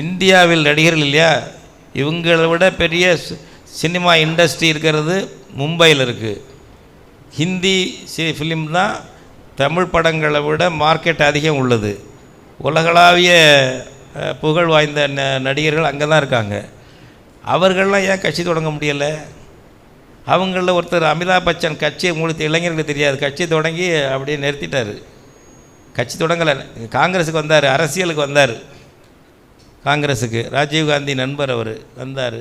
இந்தியாவில் நடிகர்கள் இல்லையா, இவங்களை விட பெரிய சினிமா இண்டஸ்ட்ரி இருக்கிறது மும்பையில் இருக்குது. ஹிந்தி ஃபிலிம் தான் தமிழ் படங்களை விட மார்க்கெட் அதிகம் உள்ளது. உலகளாவிய புகழ் வாய்ந்த நடிகர்கள் அங்கே தான் இருக்காங்க. அவர்கள்லாம் ஏன் கட்சி தொடங்க முடியலை? அவங்களில் ஒருத்தர் அமிதாப் பச்சன் கட்சி உங்களுக்கு இளைஞர்களுக்கு தெரியாது, கட்சி தொடங்கி அப்படியே நிறுத்திட்டார். கட்சி தொடங்கலை, காங்கிரஸுக்கு வந்தார், அரசியலுக்கு வந்தார். காங்கிரஸுக்கு ராஜீவ்காந்தி நண்பர் அவர் வந்தார்,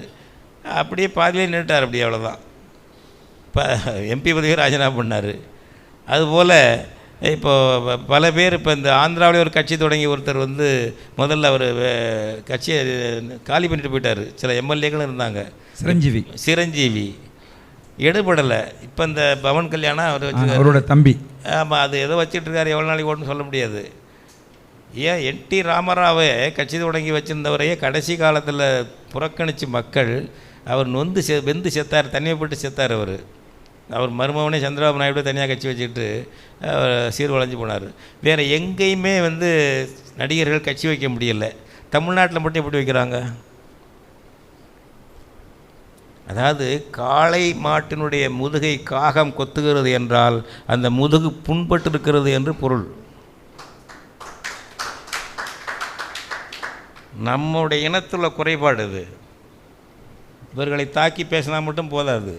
அப்படியே பாதியிலே நின்றுட்டார். அப்படி அவ்வளோதான். இப்போ எம்பி பதவியை ராஜினாமா பண்ணார். அதுபோல் இப்போது பல பேர் இப்போ இந்த ஆந்திராவிலே ஒரு கட்சி தொடங்கி ஒருத்தர் வந்து முதல்ல அவர் கட்சியை காலி பண்ணிட்டு போயிட்டார். சில எம்எல்ஏக்களும் இருந்தாங்க. சிரஞ்சீவி எடுபடலை. இப்போ இந்த பவன் கல்யாணம் அவரோட தம்பி. ஆமாம், அது எதோ வச்சிட்ருக்காரு, எவ்வளோ நாளைக்கு ஓட்டுன்னு சொல்ல முடியாது. ஏன் என்டி ராமராவை கட்சி தொடங்கி வச்சுருந்தவரையே கடைசி காலத்தில் புறக்கணித்து மக்கள் அவர் வெந்து செத்தார், தனிமைப்பட்டு செத்தார். அவர் மருமகனே சந்திரபாபு நாயுடு தனியாக கட்சி வச்சுக்கிட்டு அவர் சீர்வளைஞ்சு போனார். வேறு எங்கேயுமே வந்து நடிகர்கள் கட்சி வைக்க முடியலை. தமிழ்நாட்டில் மட்டும் எப்படி வைக்கிறாங்க? அதாவது காளை மாட்டினுடைய முதுகை காகம் கொத்துகிறது என்றால் அந்த முதுகு புண்பட்டு இருக்கிறது என்று பொருள். நம்முடைய இனத்துள்ள குறைபாடு இது. இவர்களை தாக்கி பேசினா மட்டும் போதாது.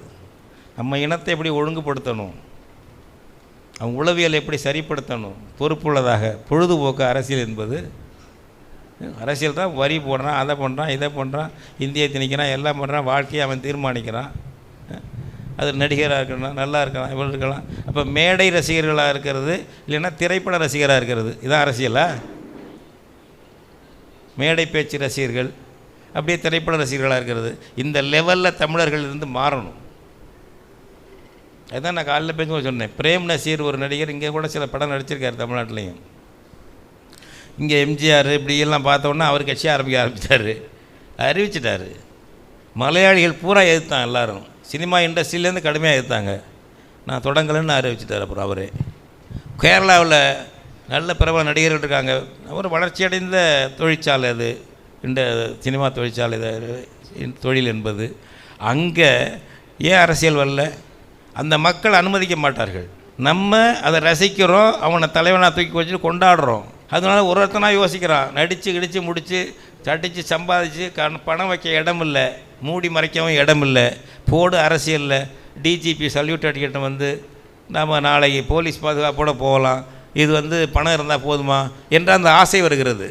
நம்ம இனத்தை எப்படி ஒழுங்குபடுத்தணும், அவங்க உளவியலை எப்படி சரிப்படுத்தணும் பொறுப்புள்ளதாக. பொழுதுபோக்கு அரசியல் என்பது அரசியல் தான். வரி போடுறான், அதை பண்ணுறான், இதை பண்ணுறான், இந்தியை திணிக்கிறான், எல்லாம் பண்ணுறான், வாழ்க்கையை அவன் தீர்மானிக்கிறான். அது நடிகராக இருக்கணும், நல்லா இருக்கலாம், இவ்வளோ இருக்கலாம். அப்போ மேடை ரசிகர்களாக இருக்கிறது இல்லைன்னா திரைப்பட ரசிகராக இருக்கிறது, இதான் அரசியலா? மேடை பேச்சு ரசிகர்கள் அப்படியே திரைப்பட ரசிகர்களாக இருக்கிறது. இந்த லெவலில் தமிழர்கள் இருந்து மாறணும். அதுதான் நான் காலையில் பேசும்போது சொன்னேன். பிரேம் நசீர் ஒரு நடிகர், இங்கே கூட சில படம் நடிச்சிருக்கார் தமிழ்நாட்டிலையும். இங்கே எம்ஜிஆர் இப்படியெல்லாம் பார்த்தோன்னா அவர் கட்சி அறிவிச்சிட்டார். மலையாளிகள் பூரா எதிர்த்தான், எல்லோரும் சினிமா இண்டஸ்ட்ரியிலேருந்து கடுமையாக எதிர்த்தாங்க. நான் தொடங்கலைன்னு அறிவிச்சிட்டார். அப்புறம் அவரே கேரளாவில் நல்ல பிரபல நடிகர்கள் இருக்காங்க. ஒரு வளர்ச்சியடைந்த தொழிற்சாலை அது, இந்த சினிமா தொழிற்சாலை தொழில் என்பது. அங்கே ஏன் அரசியல் வரல? அந்த மக்கள் அனுமதிக்க மாட்டார்கள். நம்ம அதை ரசிக்கிறோம், அவனை தலைவனாக தூக்கி வச்சுட்டு கொண்டாடுறோம். அதனால ஒருத்தனாக யோசிக்கிறான், நடித்து கிடித்து முடித்து தட்டிச்சு சம்பாதிச்சு பணம் வைக்க இடம் இல்லை, மூடி மறைக்கவும் இடம் இல்லை, போடு அரசியலில் டிஜிபி சல்யூட் அடிக்கிட்ட வந்து நம்ம நாளைக்கு போலீஸ் பாதுகாப்போடு போகலாம், இது வந்து பணம் இருந்தால் போதுமா என்ற அந்த ஆசை வருகிறது.